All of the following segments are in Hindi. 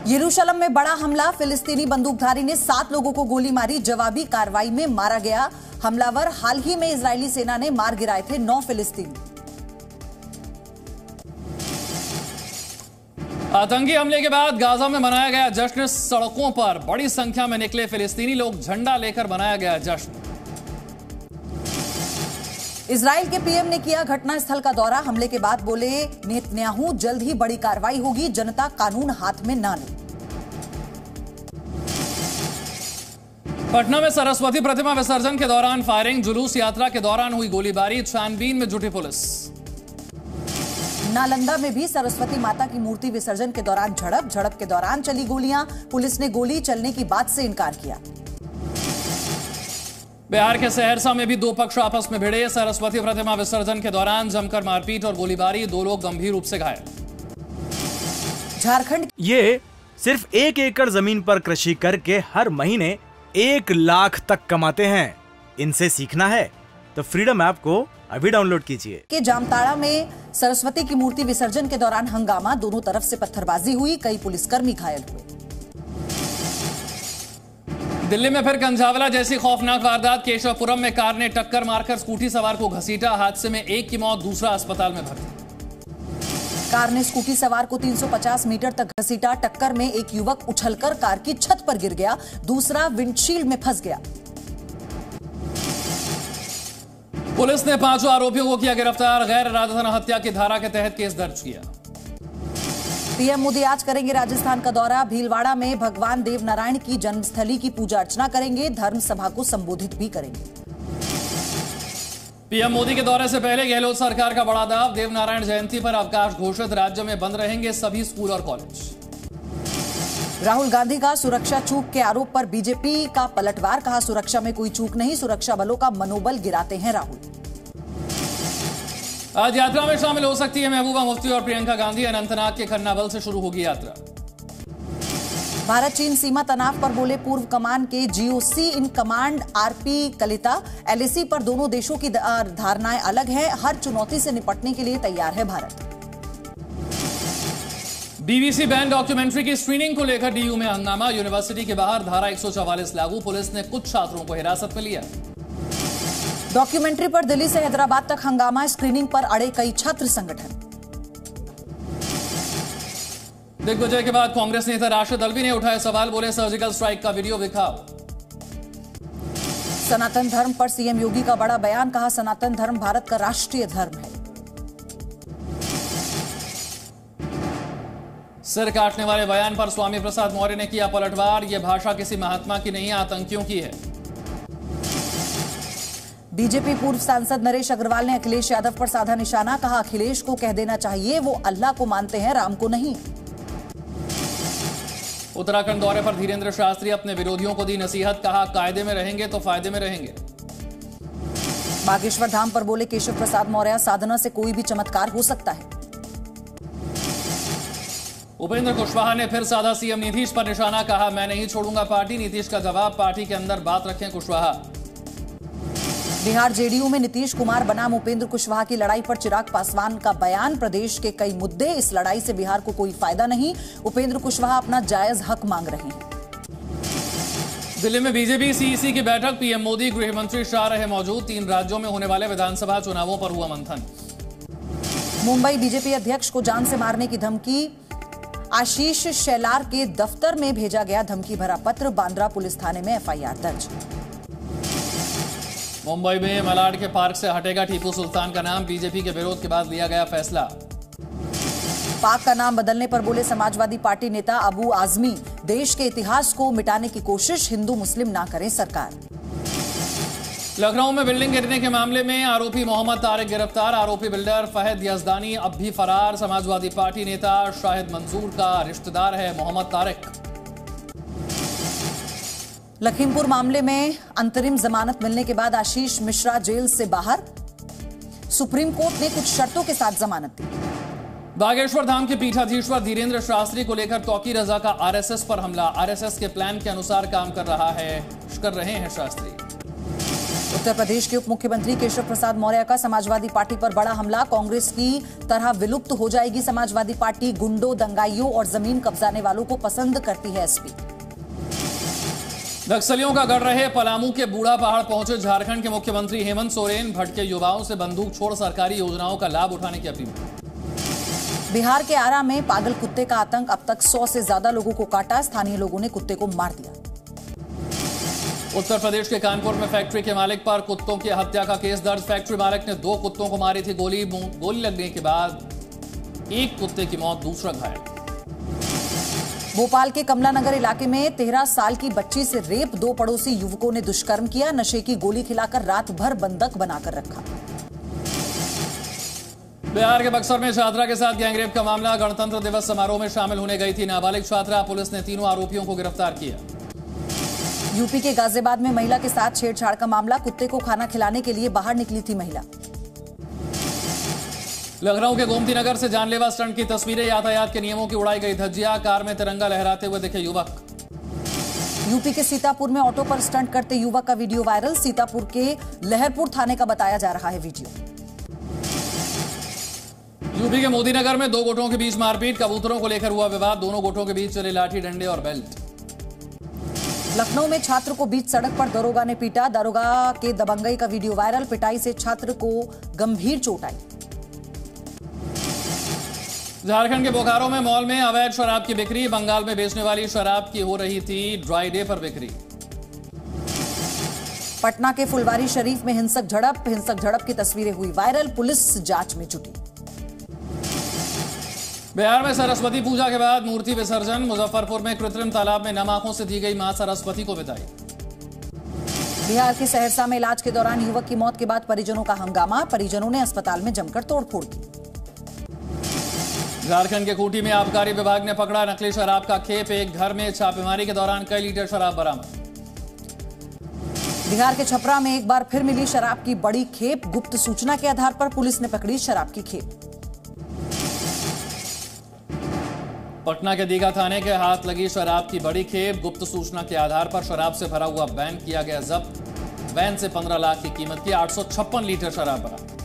यरूशलेम में बड़ा हमला, फिलिस्तीनी बंदूकधारी ने 7 लोगों को गोली मारी। जवाबी कार्रवाई में मारा गया हमलावर। हाल ही में इजरायली सेना ने मार गिराए थे 9 फिलिस्तीनी। आतंकी हमले के बाद गाजा में मनाया गया जश्न। सड़कों पर बड़ी संख्या में निकले फिलिस्तीनी लोग, झंडा लेकर मनाया गया जश्न। इजराइल के पीएम ने किया घटनास्थल का दौरा। हमले के बाद बोले नेतन्याहू, जल्द ही बड़ी कार्रवाई होगी, जनता कानून हाथ में ना ले। पटना में सरस्वती प्रतिमा विसर्जन के दौरान फायरिंग, जुलूस यात्रा के दौरान हुई गोलीबारी, छानबीन में जुटी पुलिस। नालंदा में भी सरस्वती माता की मूर्ति विसर्जन के दौरान झड़प के दौरान चली गोलियां। पुलिस ने गोली चलने की बात से इनकार किया। बिहार के सहरसा में भी 2 पक्ष आपस में भिड़े। सरस्वती प्रतिमा विसर्जन के दौरान जमकर मारपीट और गोलीबारी, 2 लोग गंभीर रूप से घायल। झारखंड ये सिर्फ 1 एकड़ जमीन पर कृषि करके हर महीने 1 लाख तक कमाते हैं। इनसे सीखना है तो फ्रीडम ऐप को अभी डाउनलोड कीजिए। के जामताड़ा में सरस्वती की मूर्ति विसर्जन के दौरान हंगामा, दोनों तरफ से पत्थरबाजी हुई, कई पुलिसकर्मी घायल हुए। दिल्ली में फिर कंझावला जैसी खौफनाक वारदात। केशवपुरम में कार ने टक्कर मारकर स्कूटी सवार को घसीटा। हादसे में एक की मौत, दूसरा अस्पताल में भर्ती। कार ने स्कूटी सवार को 350 मीटर तक घसीटा। टक्कर में एक युवक उछलकर कार की छत पर गिर गया, दूसरा विंडशील्ड में फंस गया। पुलिस ने 5 आरोपियों को किया गिरफ्तार। गैर इरादतन हत्या की धारा के तहत केस दर्ज किया। पीएम मोदी आज करेंगे राजस्थान का दौरा। भीलवाड़ा में भगवान देवनारायण की जन्मस्थली की पूजा अर्चना करेंगे। धर्म सभा को संबोधित भी करेंगे। पीएम मोदी के दौरे से पहले गहलोत सरकार का बड़ा दाव। देवनारायण जयंती पर अवकाश घोषित, राज्य में बंद रहेंगे सभी स्कूल और कॉलेज। राहुल गांधी का सुरक्षा चूक के आरोप पर बीजेपी का पलटवार। कहा सुरक्षा में कोई चूक नहीं, सुरक्षा बलों का मनोबल गिराते हैं राहुल। आज यात्रा में शामिल हो सकती है महबूबा मुफ्ती और प्रियंका गांधी। अनंतनाग के खन्नाबल से शुरू होगी यात्रा। भारत चीन सीमा तनाव पर बोले पूर्व कमान के GOC in command RP Kalita. LAC पर दोनों देशों की धारणाएं अलग हैं, हर चुनौती से निपटने के लिए तैयार है भारत। बीबीसी बैन डॉक्यूमेंट्री की स्क्रीनिंग को लेकर डीयू में हंगामा। यूनिवर्सिटी के बाहर धारा 144 लागू। पुलिस ने कुछ छात्रों को हिरासत में लिया। डॉक्यूमेंट्री पर दिल्ली से हैदराबाद तक हंगामा। स्क्रीनिंग पर अड़े कई छात्र संगठन। दिग्विजय के बाद कांग्रेस नेता राशिद अल्वी ने उठाए सवाल। बोले सर्जिकल स्ट्राइक का वीडियो दिखाओ। सनातन धर्म पर सीएम योगी का बड़ा बयान। कहा सनातन धर्म भारत का राष्ट्रीय धर्म है। सिर काटने वाले बयान पर स्वामी प्रसाद मौर्य ने किया पलटवार। यह भाषा किसी महात्मा की नहीं, आतंकियों की है। बीजेपी पूर्व सांसद नरेश अग्रवाल ने अखिलेश यादव पर साधा निशाना। कहा अखिलेश को कह देना चाहिए वो अल्लाह को मानते हैं, राम को नहीं। उत्तराखंड दौरे पर धीरेन्द्र शास्त्री अपने विरोधियों को दी नसीहत। कहा कायदे में रहेंगे तो फायदे में रहेंगे। बागेश्वर धाम पर बोले केशव प्रसाद मौर्य, साधना से कोई भी चमत्कार हो सकता है। उपेंद्र कुशवाहा ने फिर साधा सीएम नीतीश पर निशाना। कहा मैं नहीं छोड़ूंगा पार्टी। नीतीश का जवाब, पार्टी के अंदर बात रखें कुशवाहा। बिहार जेडीयू में नीतीश कुमार बनाम उपेंद्र कुशवाहा की लड़ाई पर चिराग पासवान का बयान। प्रदेश के कई मुद्दे, इस लड़ाई से बिहार को कोई फायदा नहीं। उपेंद्र कुशवाहा अपना जायज हक मांग रहे हैं। दिल्ली में बीजेपी सीईसी की बैठक। पीएम मोदी, गृह मंत्री शाह रहे मौजूद। 3 राज्यों में होने वाले विधानसभा चुनावों पर हुआ मंथन। मुंबई बीजेपी अध्यक्ष को जान से मारने की धमकी। आशीष शेलार के दफ्तर में भेजा गया धमकी भरा पत्र। बांद्रा पुलिस थाने में एफआईआर दर्ज। मुंबई में मलाड के पार्क से हटेगा टीपू सुल्तान का नाम। बीजेपी के विरोध के बाद लिया गया फैसला। पाक का नाम बदलने पर बोले समाजवादी पार्टी नेता अबू आजमी, देश के इतिहास को मिटाने की कोशिश, हिंदू मुस्लिम ना करें सरकार। लखनऊ में बिल्डिंग गिरने के मामले में आरोपी मोहम्मद तारिक गिरफ्तार। आरोपी बिल्डर फहद यजदानी अब भी फरार। समाजवादी पार्टी नेता शाहिद मंसूर का रिश्तेदार है मोहम्मद तारिक। लखीमपुर मामले में अंतरिम जमानत मिलने के बाद आशीष मिश्रा जेल से बाहर। सुप्रीम कोर्ट ने कुछ शर्तों के साथ जमानत दी। बागेश्वर धाम के पीठाधीश्वर धीरेन्द्र शास्त्री को लेकर तौकीर रजा का आरएसएस पर हमला। आरएसएस के प्लान के अनुसार काम कर रहे हैं शास्त्री। उत्तर प्रदेश के उप मुख्यमंत्री केशव प्रसाद मौर्य का समाजवादी पार्टी पर बड़ा हमला। कांग्रेस की तरह विलुप्त हो जाएगी समाजवादी पार्टी। गुंडों, दंगाइयों और जमीन कब्जाने वालों को पसंद करती है एसपी। नक्सलियों का गढ़ रहे पलामू के बूढ़ा पहाड़ पहुंचे झारखंड के मुख्यमंत्री हेमंत सोरेन। भटके युवाओं से बंदूक छोड़ सरकारी योजनाओं का लाभ उठाने की अपील। बिहार के आरा में पागल कुत्ते का आतंक, अब तक 100 से ज्यादा लोगों को काटा। स्थानीय लोगों ने कुत्ते को मार दिया। उत्तर प्रदेश के कानपुर में फैक्ट्री के मालिक पर कुत्तों की हत्या का केस दर्ज। फैक्ट्री मालिक ने 2 कुत्तों को मारी थी गोली। गोली लगने के बाद एक कुत्ते की मौत, दूसरा घायल। भोपाल के कमलानगर इलाके में 13 साल की बच्ची से रेप, 2 पड़ोसी युवकों ने दुष्कर्म किया। नशे की गोली खिलाकर रात भर बंधक बनाकर रखा। बिहार के बक्सर में छात्रा के साथ गैंगरेप का मामला। गणतंत्र दिवस समारोह में शामिल होने गई थी नाबालिग छात्रा। पुलिस ने 3 आरोपियों को गिरफ्तार किया। यूपी के गाजियाबाद में महिला के साथ छेड़छाड़ का मामला। कुत्ते को खाना खिलाने के लिए बाहर निकली थी महिला। लखनऊ के गोमती नगर से जानलेवा स्टंट की तस्वीरें। यातायात के नियमों की उड़ाई गई धज्जियां। कार में तिरंगा लहराते हुए दिखे युवक। यूपी के सीतापुर में ऑटो पर स्टंट करते युवक का वीडियो वायरल। सीतापुर के लहरपुर थाने का बताया जा रहा है वीडियो। यूपी के मोदीनगर में 2 गुटों के बीच मारपीट। कबूतरों को लेकर हुआ विवाद। दोनों गुटों के बीच चले लाठी, डंडे और बेल्ट। लखनऊ में छात्र को बीच सड़क पर दरोगा ने पीटा। दरोगा के दबंगई का वीडियो वायरल। पिटाई से छात्र को गंभीर चोट आई। झारखंड के बोकारो में मॉल में अवैध शराब की बिक्री। बंगाल में बेचने वाली शराब की हो रही थी ड्राई डे पर बिक्री। पटना के फुलवारी शरीफ में हिंसक झड़प की तस्वीरें हुई वायरल। पुलिस जांच में जुटी। बिहार में सरस्वती पूजा के बाद मूर्ति विसर्जन। मुजफ्फरपुर में कृत्रिम तालाब में नम आंखों से दी गई मां सरस्वती को विदाई। बिहार के सहरसा में इलाज के दौरान युवक की मौत के बाद परिजनों का हंगामा। परिजनों ने अस्पताल में जमकर तोड़फोड़ की। झारखंड के खूंटी में आबकारी विभाग ने पकड़ा नकली शराब का खेप। एक घर में छापेमारी के दौरान कई लीटर शराब बरामद। बिहार के छपरा में एक बार फिर मिली शराब की बड़ी खेप। गुप्त सूचना के आधार पर पुलिस ने पकड़ी शराब की खेप। पटना के दीघा थाने के हाथ लगी शराब की बड़ी खेप। गुप्त सूचना के आधार पर शराब से भरा हुआ वैन किया गया जब्त। वैन से 15 लाख की कीमत की 856 लीटर शराब बरामद।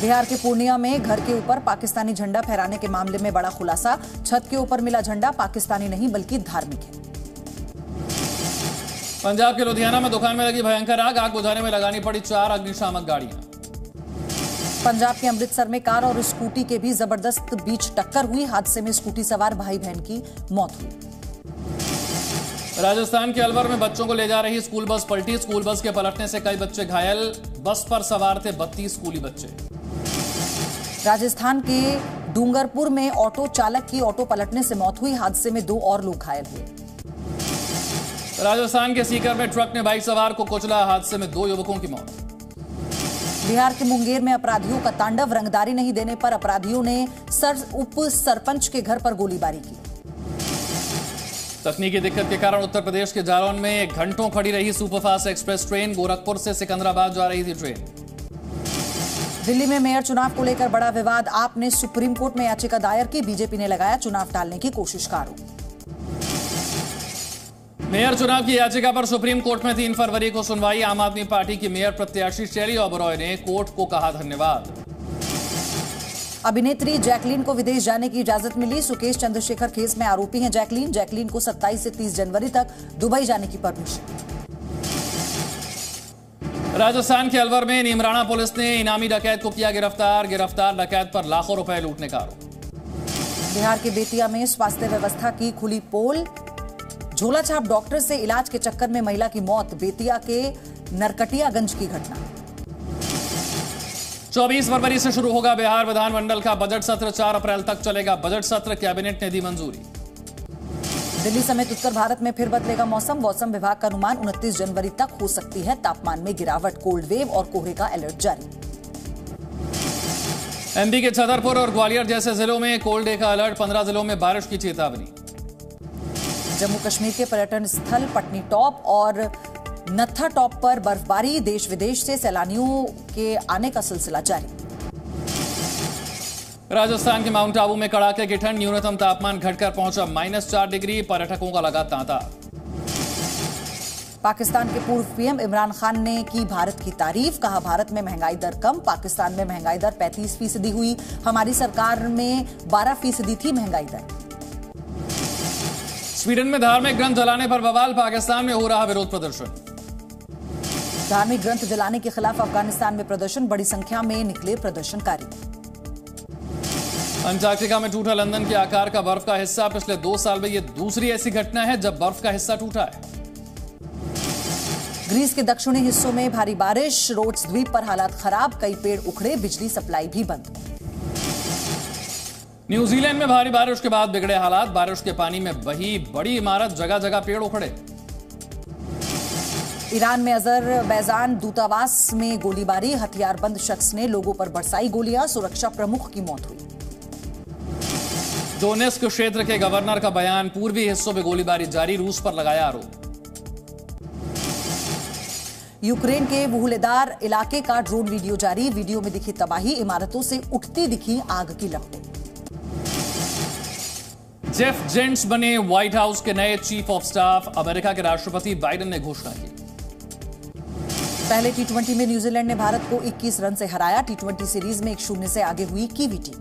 बिहार के पूर्णिया में घर के ऊपर पाकिस्तानी झंडा फहराने के मामले में बड़ा खुलासा। छत के ऊपर मिला झंडा पाकिस्तानी नहीं बल्कि धार्मिक है। पंजाब के लुधियाना में दुकान में लगी भयंकर आग। आग बुझाने में लगानी पड़ी 4 अग्निशामक गाड़ियां। पंजाब के अमृतसर में कार और स्कूटी के भी जबरदस्त बीच टक्कर हुई। हादसे में स्कूटी सवार भाई बहन की मौत हुई। राजस्थान के अलवर में बच्चों को ले जा रही स्कूल बस पलटी। स्कूल बस के पलटने से कई बच्चे घायल। बस पर सवार थे 32 स्कूली बच्चे। राजस्थान के डूंगरपुर में ऑटो चालक की ऑटो पलटने से मौत हुई। हादसे में 2 और लोग घायल हुए। राजस्थान के सीकर में ट्रक ने बाइक सवार को कुचला। हादसे में 2 युवकों की मौत। बिहार के मुंगेर में अपराधियों का तांडव। रंगदारी नहीं देने पर अपराधियों ने उप सरपंच के घर पर गोलीबारी की। तकनीकी दिक्कत के कारण उत्तर प्रदेश के जालौन में घंटों खड़ी रही सुपरफास्ट एक्सप्रेस ट्रेन। गोरखपुर से सिकंदराबाद जा रही थी ट्रेन। दिल्ली में मेयर चुनाव को लेकर बड़ा विवाद। आप ने सुप्रीम कोर्ट में याचिका दायर की। बीजेपी ने लगाया चुनाव टालने की कोशिश का आरोप। मेयर चुनाव की याचिका पर सुप्रीम कोर्ट में 3 फरवरी को सुनवाई। आम आदमी पार्टी की मेयर प्रत्याशी शेली ओबरॉय ने कोर्ट को कहा धन्यवाद। अभिनेत्री जैकलीन को विदेश जाने की इजाजत मिली। सुकेश चंद्रशेखर केस में आरोपी हैं जैकलीन। जैकलीन को 27 से 30 जनवरी तक दुबई जाने की परमिशन। राजस्थान के अलवर में नीमराणा पुलिस ने इनामी डकैत को किया गिरफ्तार। गिरफ्तार डकैत पर लाखों रुपए लूटने का आरोप। बिहार के बेतिया में स्वास्थ्य व्यवस्था की खुली पोल। झोलाछाप डॉक्टर से इलाज के चक्कर में महिला की मौत। बेतिया के नरकटियागंज की घटना। 24 फरवरी से शुरू होगा बिहार विधानमंडल का बजट सत्र। 4 अप्रैल तक चलेगा बजट सत्र। कैबिनेट ने दी मंजूरी। दिल्ली समेत उत्तर भारत में फिर बदलेगा मौसम। मौसम विभाग का अनुमान 29 जनवरी तक हो सकती है तापमान में गिरावट। कोल्ड वेव और कोहरे का अलर्ट जारी। एमपी के छतरपुर और ग्वालियर जैसे जिलों में कोल्ड डे का अलर्ट। 15 जिलों में बारिश की चेतावनी। जम्मू कश्मीर के पर्यटन स्थल पटनी टॉप और नत्था टॉप पर बर्फबारी। देश विदेश से सैलानियों के आने का सिलसिला जारी। राजस्थान के माउंट आबू में कड़ाके की ठंड। न्यूनतम तापमान घटकर पहुंचा -4 डिग्री। पर्यटकों का लगा तांता। पाकिस्तान के पूर्व पीएम इमरान खान ने की भारत की तारीफ, कहा भारत में महंगाई दर कम, पाकिस्तान में महंगाई दर 35% हुई, हमारी सरकार में 12% थी महंगाई दर। स्वीडन में धार्मिक ग्रंथ जलाने पर बवाल, पाकिस्तान में हो रहा विरोध प्रदर्शन। धार्मिक ग्रंथ जलाने के खिलाफ अफगानिस्तान में प्रदर्शन, बड़ी संख्या में निकले प्रदर्शनकारी। अंटार्कटिका में टूटा लंदन के आकार का बर्फ का हिस्सा, पिछले 2 साल में यह दूसरी ऐसी घटना है जब बर्फ का हिस्सा टूटा है। ग्रीस के दक्षिणी हिस्सों में भारी बारिश, रोड्स द्वीप पर हालात खराब, कई पेड़ उखड़े, बिजली सप्लाई भी बंद। न्यूजीलैंड में भारी बारिश के बाद बिगड़े हालात, बारिश के पानी में बही बड़ी इमारत, जगह जगह पेड़ उखड़े। ईरान में अजरबैजान दूतावास में गोलीबारी, हथियारबंद शख्स ने लोगों पर बरसाई गोलियां, सुरक्षा प्रमुख की मौत हुई। डोनेस्क क्षेत्र के गवर्नर का बयान, पूर्वी हिस्सों में गोलीबारी जारी, रूस पर लगाया आरोप। यूक्रेन के वुहलेदार इलाके का ड्रोन वीडियो जारी, वीडियो में दिखी तबाही, इमारतों से उठती दिखी आग की लपटें। जेफ जेंट्स बने व्हाइट हाउस के नए चीफ ऑफ स्टाफ, अमेरिका के राष्ट्रपति बाइडेन ने घोषणा की। पहले टी20 में न्यूजीलैंड ने भारत को 21 रन से हराया, टी20 सीरीज में 1-0 से आगे हुई कीवी टीम।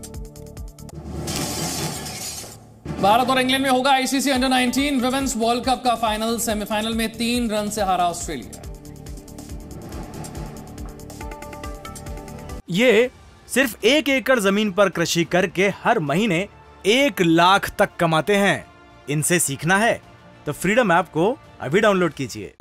भारत और इंग्लैंड में होगा ICC under-19 women's world cup का फाइनल, सेमीफाइनल में 3 रन से हारा ऑस्ट्रेलिया। ये सिर्फ 1 एकड़ जमीन पर कृषि करके हर महीने 1 लाख तक कमाते हैं। इनसे सीखना है तो फ्रीडम ऐप को अभी डाउनलोड कीजिए।